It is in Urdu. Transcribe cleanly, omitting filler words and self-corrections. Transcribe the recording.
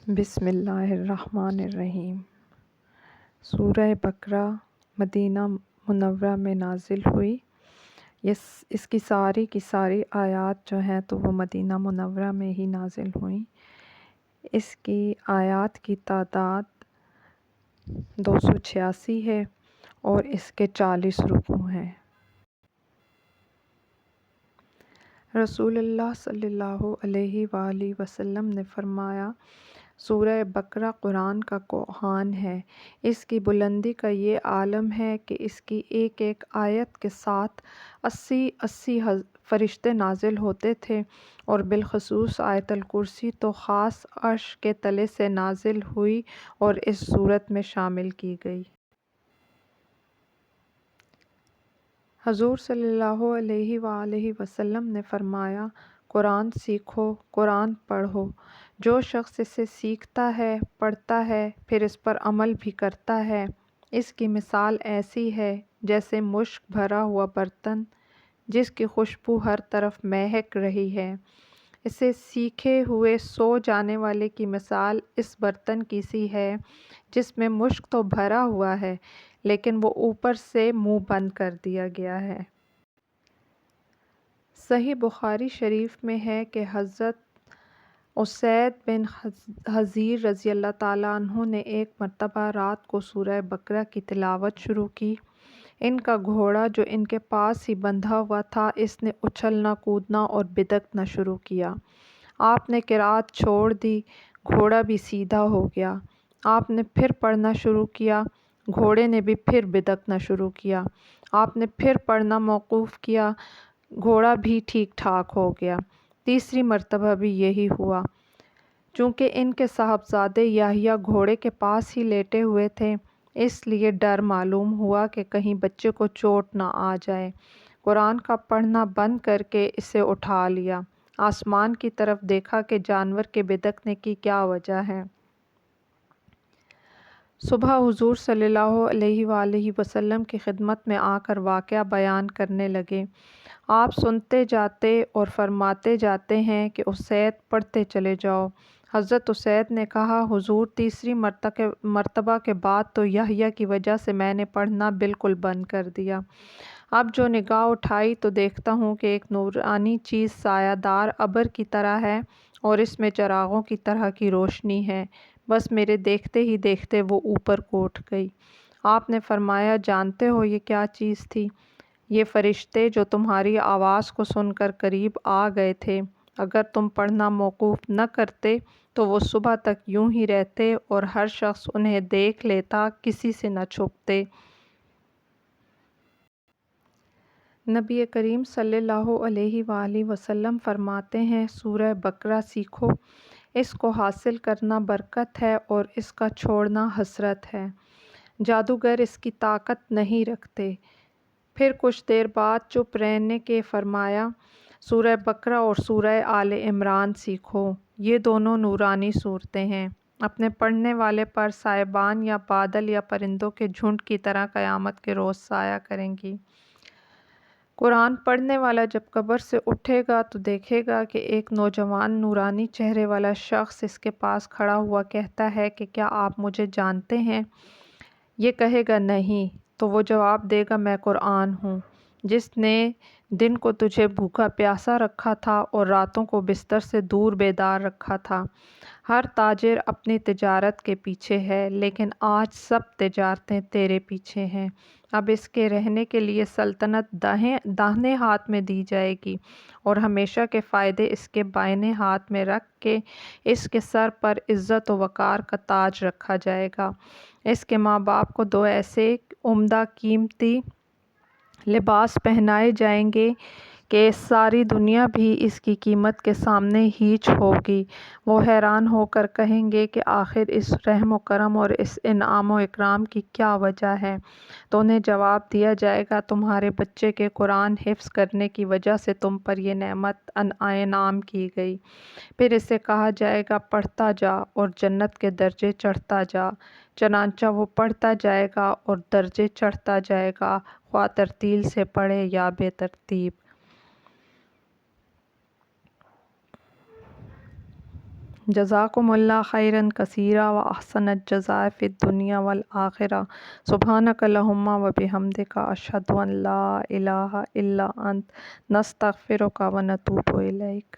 بسم اللہ الرحمن الرحیم۔ سورہ بقرہ مدینہ منورہ میں نازل ہوئی۔ اس کی ساری آیات جو ہیں تو وہ مدینہ منورہ میں ہی نازل ہوئیں۔ اس کی آیات کی تعداد 286 ہے اور اس کے 40 رکوع ہیں۔ رسول اللہ صلی اللہ علیہ وآلہ وسلم نے فرمایا، سورہ بقرہ قرآن کا کوہان ہے۔ اس کی بلندی کا یہ عالم ہے کہ اس کی ایک ایک آیت کے ساتھ 80 فرشتے نازل ہوتے تھے، اور بالخصوص آیت الکرسی تو خاص عرش کے تلے سے نازل ہوئی اور اس سورت میں شامل کی گئی۔ حضور صلی اللہ علیہ وآلہ وسلم نے فرمایا، قرآن سیکھو، قرآن پڑھو۔ جو شخص اسے سیکھتا ہے، پڑھتا ہے، پھر اس پر عمل بھی کرتا ہے، اس کی مثال ایسی ہے جیسے مشک بھرا ہوا برتن جس کی خوشبو ہر طرف مہک رہی ہے۔ اسے سیکھے ہوئے سو جانے والے کی مثال اس برتن کی سی ہے جس میں مشک تو بھرا ہوا ہے لیکن وہ اوپر سے منہ بند کر دیا گیا ہے۔ صحیح بخاری شریف میں ہے کہ حضرت اسید بن حضیر رضی اللہ تعالیٰ عنہ نے ایک مرتبہ رات کو سورہ بقرہ کی تلاوت شروع کی۔ ان کا گھوڑا جو ان کے پاس ہی بندھا ہوا تھا، اس نے اچھلنا کودنا اور بدکنا شروع کیا۔ آپ نے قرأت چھوڑ دی، گھوڑا بھی سیدھا ہو گیا۔ آپ نے پھر پڑھنا شروع کیا، گھوڑے نے بھی پھر بدکنا شروع کیا۔ آپ نے پھر پڑھنا موقوف کیا، گھوڑا بھی ٹھیک ٹھاک ہو گیا۔ تیسری مرتبہ بھی یہی ہوا۔ چونکہ ان کے صاحبزادے یحییٰ گھوڑے کے پاس ہی لیٹے ہوئے تھے، اس لیے ڈر معلوم ہوا کہ کہیں بچے کو چوٹ نہ آ جائے۔ قرآن کا پڑھنا بند کر کے اسے اٹھا لیا، آسمان کی طرف دیکھا کہ جانور کے بدکنے کی کیا وجہ ہے۔ صبح حضور صلی اللہ علیہ وآلہ وسلم کی خدمت میں آ کر واقعہ بیان کرنے لگے۔ آپ سنتے جاتے اور فرماتے جاتے ہیں کہ اسید پڑھتے چلے جاؤ۔ حضرت اسید نے کہا، حضور تیسری مرتبہ کے بعد تو یحییٰ کی وجہ سے میں نے پڑھنا بالکل بند کر دیا۔ اب جو نگاہ اٹھائی تو دیکھتا ہوں کہ ایک نورانی چیز سایہ دار ابر کی طرح ہے اور اس میں چراغوں کی طرح کی روشنی ہے۔ بس میرے دیکھتے ہی دیکھتے وہ اوپر کو اٹھ گئی۔ آپ نے فرمایا، جانتے ہو یہ کیا چیز تھی؟ یہ فرشتے جو تمہاری آواز کو سن کر قریب آ گئے تھے، اگر تم پڑھنا موقوف نہ کرتے تو وہ صبح تک یوں ہی رہتے اور ہر شخص انہیں دیکھ لیتا، کسی سے نہ چھپتے۔ نبی کریم صلی اللہ علیہ وآلہ وسلم فرماتے ہیں، سورہ بقرہ سیکھو، اس کو حاصل کرنا برکت ہے اور اس کا چھوڑنا حسرت ہے۔ جادوگر اس کی طاقت نہیں رکھتے۔ پھر کچھ دیر بعد چپ رہنے کے فرمایا، سورہ بقرہ اور سورہ آل عمران سیکھو، یہ دونوں نورانی صورتیں ہیں، اپنے پڑھنے والے پر سائبان یا بادل یا پرندوں کے جھنڈ کی طرح قیامت کے روز سایہ کریں گی۔ قرآن پڑھنے والا جب قبر سے اٹھے گا تو دیکھے گا کہ ایک نوجوان نورانی چہرے والا شخص اس کے پاس کھڑا ہوا کہتا ہے کہ کیا آپ مجھے جانتے ہیں؟ یہ کہے گا نہیں، تو وہ جواب دے گا، میں قرآن ہوں، جس نے دن کو تجھے بھوکا پیاسا رکھا تھا اور راتوں کو بستر سے دور بیدار رکھا تھا۔ ہر تاجر اپنی تجارت کے پیچھے ہے، لیکن آج سب تجارتیں تیرے پیچھے ہیں۔ اب اس کے رہنے کے لیے سلطنت داہنے ہاتھ میں دی جائے گی اور ہمیشہ کے فائدے اس کے بائیں ہاتھ میں رکھ کے اس کے سر پر عزت و وقار کا تاج رکھا جائے گا۔ اس کے ماں باپ کو دو ایسے عمدہ قیمتی لباس پہنائے جائیں گے کہ ساری دنیا بھی اس کی قیمت کے سامنے ہیچ ہوگی۔ وہ حیران ہو کر کہیں گے کہ آخر اس رحم و کرم اور اس انعام و اکرام کی کیا وجہ ہے؟ تو انہیں جواب دیا جائے گا، تمہارے بچے کے قرآن حفظ کرنے کی وجہ سے تم پر یہ نعمت انعام کی گئی۔ پھر اسے کہا جائے گا، پڑھتا جا اور جنت کے درجے چڑھتا جا۔ چنانچہ وہ پڑھتا جائے گا اور درجے چڑھتا جائے گا، خواہ ترتیل سے پڑھے یا بے ترتیب۔ جزاکم اللہ خیرا کثیرا و احسن الجزاء فی الدنیا والآخرہ۔ سبحانک اللہم و بحمدک اشہد ان لا الہ الا انت نستغفرک و نتوب الیک۔